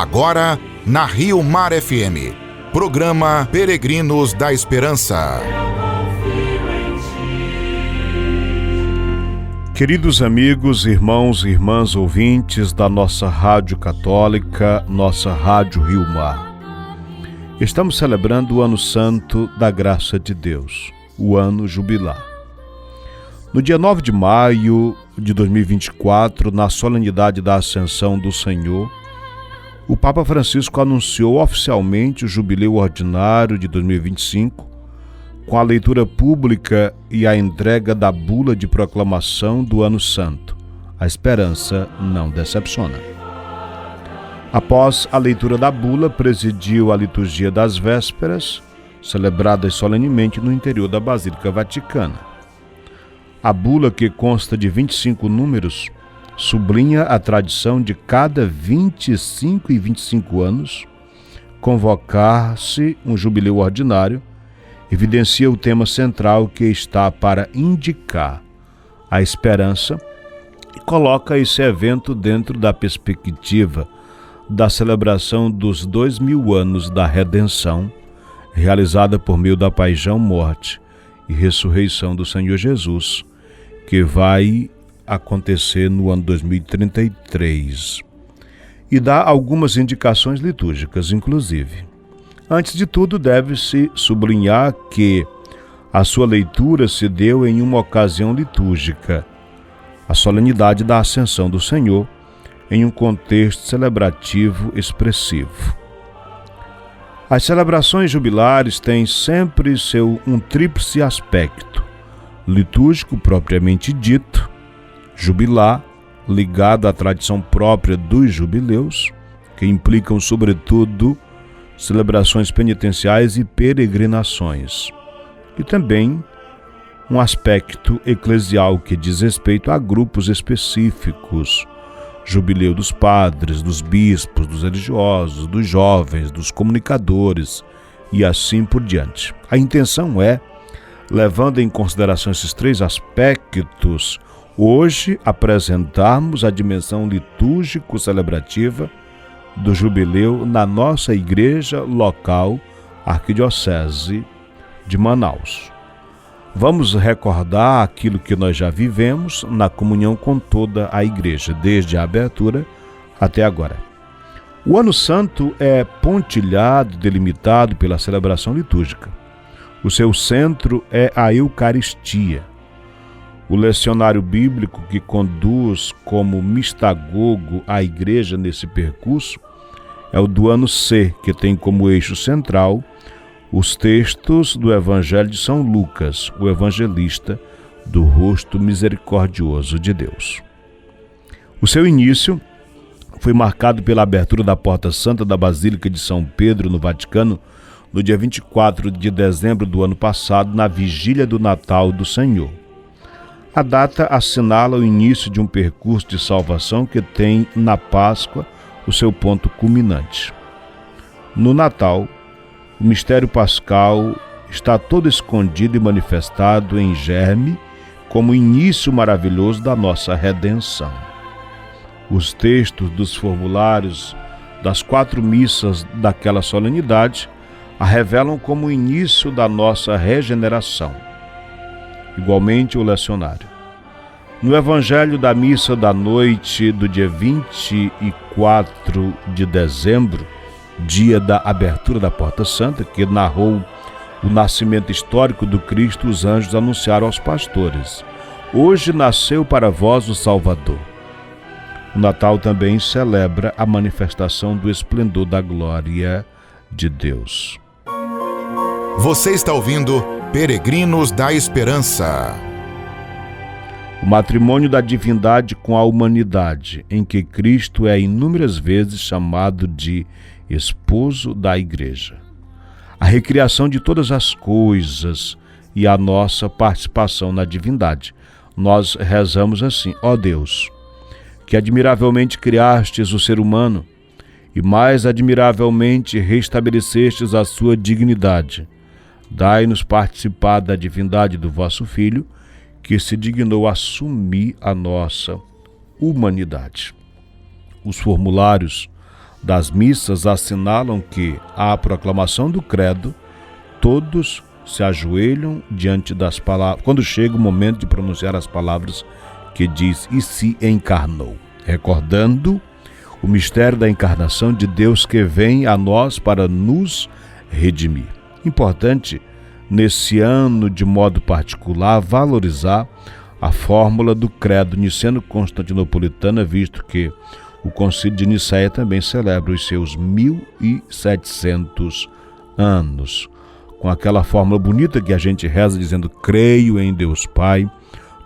Agora, na Rio Mar FM, programa Peregrinos da Esperança. Queridos amigos, irmãos e irmãs ouvintes da nossa Rádio Católica, nossa Rádio Rio Mar, estamos celebrando o Ano Santo da Graça de Deus, o Ano Jubilar. No dia 9 de maio de 2024, na solenidade da Ascensão do Senhor, o Papa Francisco anunciou oficialmente o Jubileu Ordinário de 2025, com a leitura pública e a entrega da bula de proclamação do Ano Santo. A esperança não decepciona. Após a leitura da bula, presidiu a liturgia das vésperas, celebradas solenemente no interior da Basílica Vaticana. A bula, que consta de 25 números, sublinha a tradição de cada 25 e 25 anos convocar-se um jubileu ordinário, evidencia o tema central que está para indicar a esperança e coloca esse evento dentro da perspectiva da celebração dos 2000 anos da redenção, realizada por meio da paixão, morte e ressurreição do Senhor Jesus, que vai acontecer no ano 2033, e dá algumas indicações litúrgicas, inclusive. Antes de tudo, deve-se sublinhar que a sua leitura se deu em uma ocasião litúrgica, a solenidade da Ascensão do Senhor, em um contexto celebrativo expressivo. As celebrações jubilares têm sempre um tríplice aspecto: litúrgico propriamente dito, jubilar, ligado à tradição própria dos jubileus, que implicam sobretudo celebrações penitenciais e peregrinações, e também um aspecto eclesial que diz respeito a grupos específicos: jubileu dos padres, dos bispos, dos religiosos, dos jovens, dos comunicadores e assim por diante. A intenção é, levando em consideração esses três aspectos, hoje apresentarmos a dimensão litúrgico-celebrativa do jubileu na nossa igreja local, Arquidiocese de Manaus. Vamos recordar aquilo que nós já vivemos na comunhão com toda a igreja, desde a abertura até agora. O Ano Santo é pontilhado, delimitado pela celebração litúrgica. O seu centro é a Eucaristia. O lecionário bíblico que conduz como mistagogo a igreja nesse percurso é o do Ano C, que tem como eixo central os textos do Evangelho de São Lucas, o evangelista do rosto misericordioso de Deus. O seu início foi marcado pela abertura da Porta Santa da Basílica de São Pedro, no Vaticano, no dia 24 de dezembro do ano passado, na vigília do Natal do Senhor. A data assinala o início de um percurso de salvação que tem na Páscoa o seu ponto culminante. No Natal, o mistério pascal está todo escondido e manifestado em germe como o início maravilhoso da nossa redenção. Os textos dos formulários das 4 missas daquela solenidade a revelam como o início da nossa regeneração. Igualmente o lecionário. No Evangelho da Missa da Noite do dia 24 de dezembro, dia da abertura da Porta Santa, que narrou o nascimento histórico do Cristo, os anjos anunciaram aos pastores: hoje nasceu para vós o Salvador. O Natal também celebra a manifestação do esplendor da glória de Deus. Você está ouvindo Peregrinos da Esperança. O matrimônio da divindade com a humanidade, em que Cristo é inúmeras vezes chamado de esposo da igreja. A recriação de todas as coisas e a nossa participação na divindade. Nós rezamos assim: ó Deus, que admiravelmente criastes o ser humano e mais admiravelmente restabelecestes a sua dignidade, dai-nos participar da divindade do vosso Filho, que se dignou assumir a nossa humanidade. Os formulários das missas assinalam que, à proclamação do credo, todos se ajoelham diante das palavras, quando chega o momento de pronunciar as palavras que diz, e se encarnou, recordando o mistério da encarnação de Deus que vem a nós para nos redimir. Importante, nesse ano, de modo particular, valorizar a fórmula do credo niceno-constantinopolitana, visto que o Concílio de Nicéia também celebra os seus 1700 anos, com aquela fórmula bonita que a gente reza dizendo: creio em Deus Pai,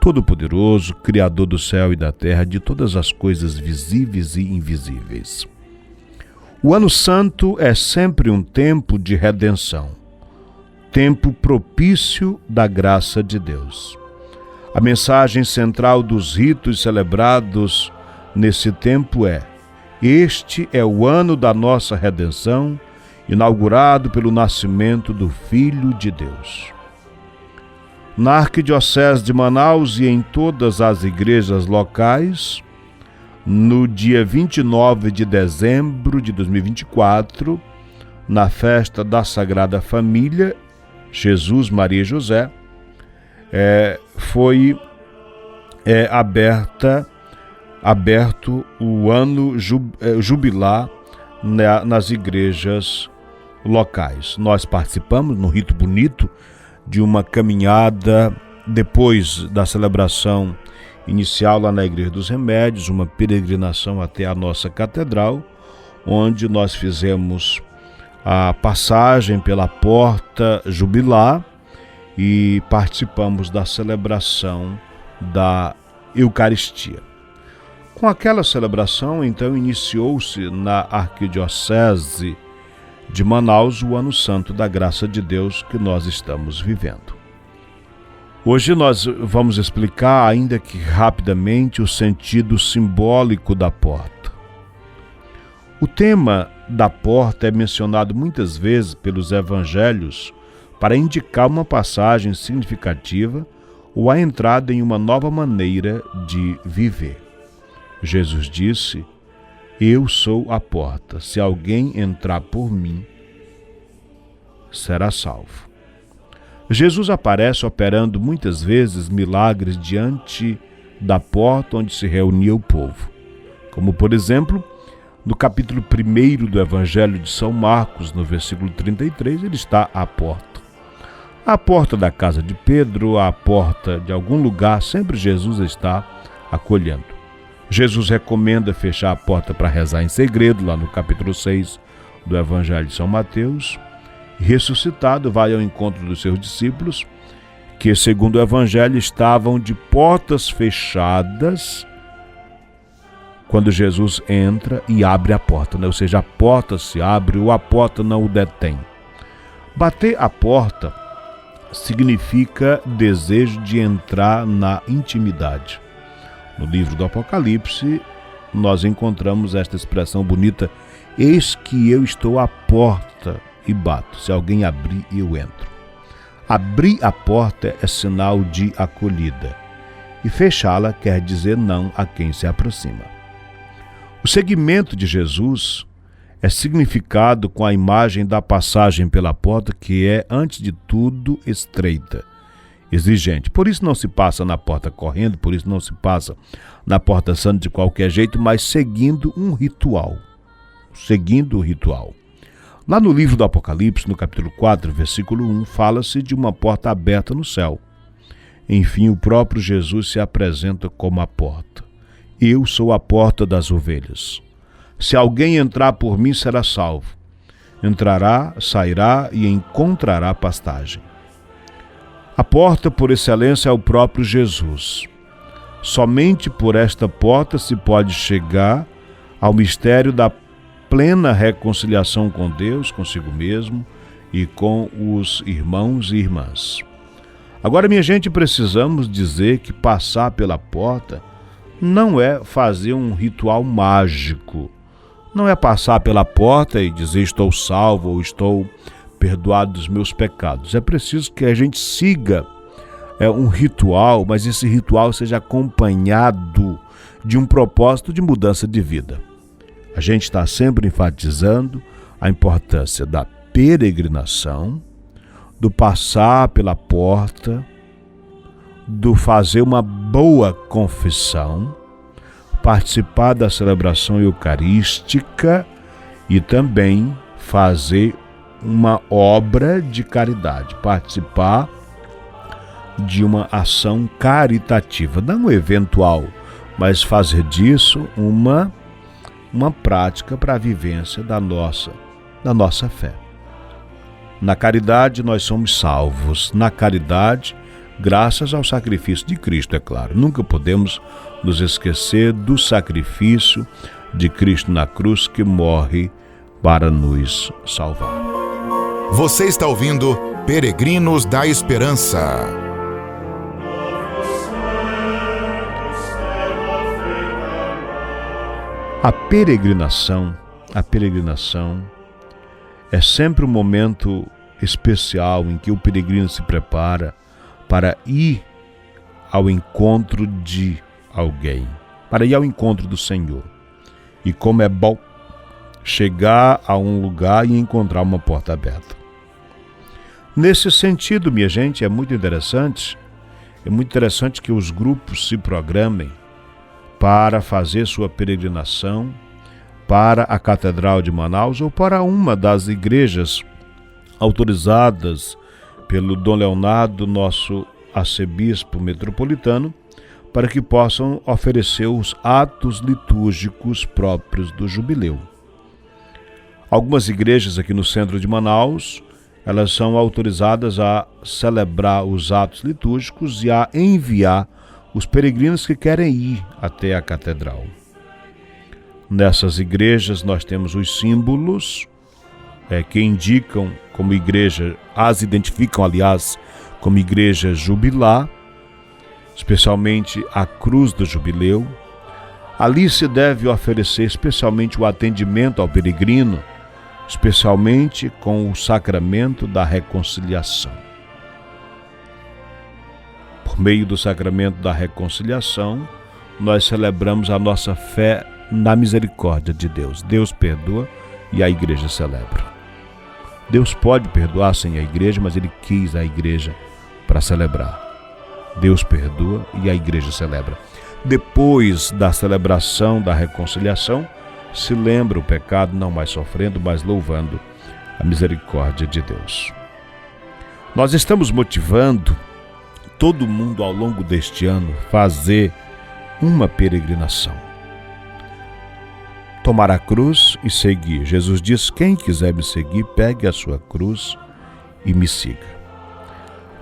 Todo-Poderoso, Criador do céu e da terra, de todas as coisas visíveis e invisíveis. O Ano Santo é sempre um tempo de redenção, tempo propício da graça de Deus. A mensagem central dos ritos celebrados nesse tempo é: este é o ano da nossa redenção, inaugurado pelo nascimento do Filho de Deus. Na Arquidiocese de Manaus e em todas as igrejas locais, no dia 29 de dezembro de 2024, na festa da Sagrada Família, Jesus, Maria e José, foi aberto o ano jubilar nas igrejas locais. Nós participamos, num rito bonito, de uma caminhada depois da celebração inicial lá na Igreja dos Remédios, uma peregrinação até a nossa catedral, onde nós fizemos a passagem pela porta jubilar e participamos da celebração da Eucaristia. Com aquela celebração, então, iniciou-se na Arquidiocese de Manaus o Ano Santo da Graça de Deus que nós estamos vivendo. Hoje nós vamos explicar, ainda que rapidamente, o sentido simbólico da porta. O tema da porta é mencionado muitas vezes pelos evangelhos para indicar uma passagem significativa ou a entrada em uma nova maneira de viver. Jesus disse: eu sou a porta, se alguém entrar por mim, será salvo. Jesus aparece operando muitas vezes milagres diante da porta onde se reunia o povo, como por exemplo, no capítulo 1 do Evangelho de São Marcos, no versículo 33, ele está à porta. À porta da casa de Pedro, à porta de algum lugar, sempre Jesus está acolhendo. Jesus recomenda fechar a porta para rezar em segredo, lá no capítulo 6 do Evangelho de São Mateus. Ressuscitado, vai ao encontro dos seus discípulos, que, segundo o Evangelho, estavam de portas fechadas quando Jesus entra e abre a porta, Ou seja, a porta se abre ou a porta não o detém. Bater a porta significa desejo de entrar na intimidade. No livro do Apocalipse, nós encontramos esta expressão bonita: eis que eu estou à porta e bato, se alguém abrir, eu entro. Abrir a porta é sinal de acolhida, e fechá-la quer dizer não a quem se aproxima. O seguimento de Jesus é significado com a imagem da passagem pela porta, que é, antes de tudo, estreita, exigente. Por isso não se passa na porta correndo, por isso não se passa na porta santa de qualquer jeito, mas seguindo um ritual. Seguindo o ritual. Lá no livro do Apocalipse, no capítulo 4, versículo 1, fala-se de uma porta aberta no céu. Enfim, o próprio Jesus se apresenta como a porta. Eu sou a porta das ovelhas. Se alguém entrar por mim, será salvo. Entrará, sairá e encontrará pastagem. A porta por excelência é o próprio Jesus. Somente por esta porta se pode chegar ao mistério da plena reconciliação com Deus, consigo mesmo e com os irmãos e irmãs. Agora, minha gente, precisamos dizer que passar pela porta não é fazer um ritual mágico. Não é passar pela porta e dizer estou salvo ou estou perdoado dos meus pecados. É preciso que a gente siga um ritual, mas esse ritual seja acompanhado de um propósito de mudança de vida. A gente está sempre enfatizando a importância da peregrinação, do passar pela porta, do fazer uma boa confissão, participar da celebração eucarística e também fazer uma obra de caridade, participar de uma ação caritativa, não eventual, mas fazer disso uma prática para a vivência da nossa fé. Na caridade nós somos salvos, na caridade, graças ao sacrifício de Cristo, é claro. Nunca podemos nos esquecer do sacrifício de Cristo na cruz que morre para nos salvar. Você está ouvindo Peregrinos da Esperança. A peregrinação é sempre um momento especial em que o peregrino se prepara para ir ao encontro de alguém, para ir ao encontro do Senhor. E como é bom chegar a um lugar e encontrar uma porta aberta. Nesse sentido, minha gente, é muito interessante que os grupos se programem para fazer sua peregrinação para a Catedral de Manaus ou para uma das igrejas autorizadas pelo Dom Leonardo, nosso arcebispo metropolitano, para que possam oferecer os atos litúrgicos próprios do jubileu. Algumas igrejas aqui no centro de Manaus, elas são autorizadas a celebrar os atos litúrgicos e a enviar os peregrinos que querem ir até a catedral. Nessas igrejas nós temos os símbolos que indicam como igreja, as identificam, aliás, como igreja jubilar, especialmente a cruz do jubileu. Ali se deve oferecer especialmente o atendimento ao peregrino, especialmente com o sacramento da reconciliação. Por meio do sacramento da reconciliação, nós celebramos a nossa fé na misericórdia de Deus. Deus perdoa e a igreja celebra. Deus pode perdoar sem a igreja, mas Ele quis a igreja para celebrar. Deus perdoa e a igreja celebra. Depois da celebração da reconciliação, se lembra o pecado, não mais sofrendo, mas louvando a misericórdia de Deus. Nós estamos motivando todo mundo ao longo deste ano fazer uma peregrinação. Tomar a cruz e seguir. Jesus diz: quem quiser me seguir, pegue a sua cruz e me siga.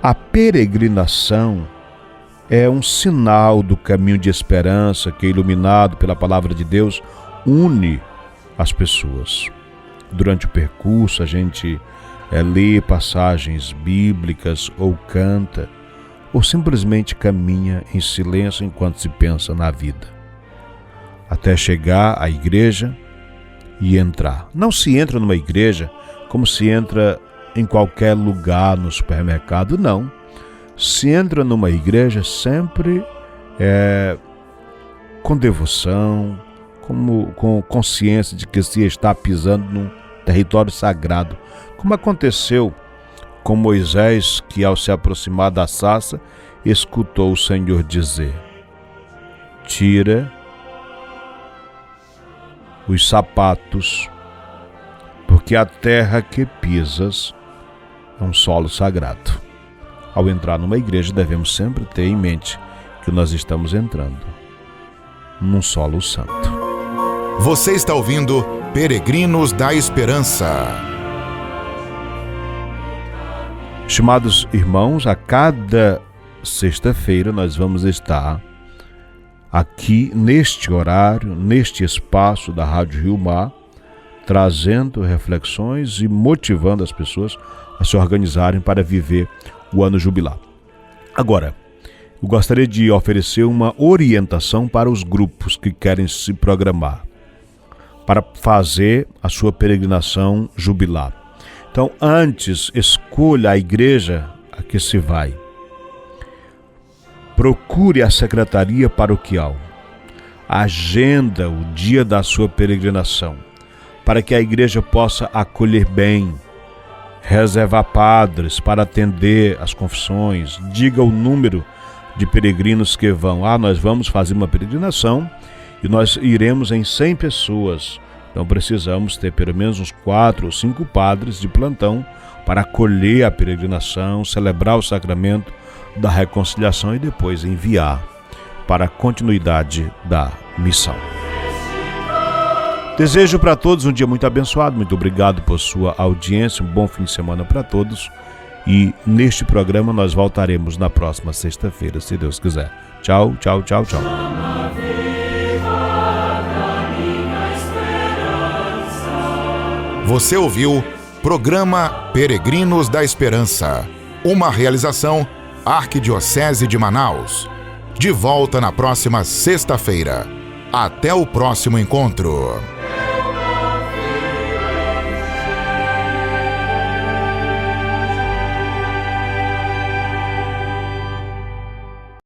A peregrinação é um sinal do caminho de esperança que, iluminado pela palavra de Deus, une as pessoas. Durante o percurso, a gente lê passagens bíblicas ou canta, ou simplesmente caminha em silêncio enquanto se pensa na vida, até chegar à igreja e entrar. Não se entra numa igreja como se entra em qualquer lugar no supermercado, não. Se entra numa igreja sempre com devoção, com consciência de que se está pisando num território sagrado, como aconteceu com Moisés, que ao se aproximar da sarça, escutou o Senhor dizer: tira os sapatos, porque a terra que pisas é um solo sagrado. Ao entrar numa igreja, devemos sempre ter em mente que nós estamos entrando num solo santo. Você está ouvindo Peregrinos da Esperança. Estimados irmãos, a cada sexta-feira nós vamos estar aqui neste horário, neste espaço da Rádio Rio Mar, trazendo reflexões e motivando as pessoas a se organizarem para viver o ano jubilar. Agora, eu gostaria de oferecer uma orientação para os grupos que querem se programar para fazer a sua peregrinação jubilar. Então, antes, escolha a igreja a que se vai. Procure a secretaria paroquial. agenda o dia da sua peregrinação, para que a igreja possa acolher bem, reservar padres para atender as confissões, diga o número de peregrinos que vão. Nós vamos fazer uma peregrinação e nós iremos em 100 pessoas. Então precisamos ter pelo menos uns 4 ou 5 padres de plantão para acolher a peregrinação, celebrar o sacramento da reconciliação e depois enviar para a continuidade da missão. Desejo para todos um dia muito abençoado. Muito obrigado por sua audiência. Um bom fim de semana para todos. E neste programa nós voltaremos na próxima sexta-feira, se Deus quiser. Tchau, tchau, tchau, tchau. Você ouviu Programa Peregrinos da Esperança, uma realização Arquidiocese de Manaus. De volta na próxima sexta-feira. Até o próximo encontro.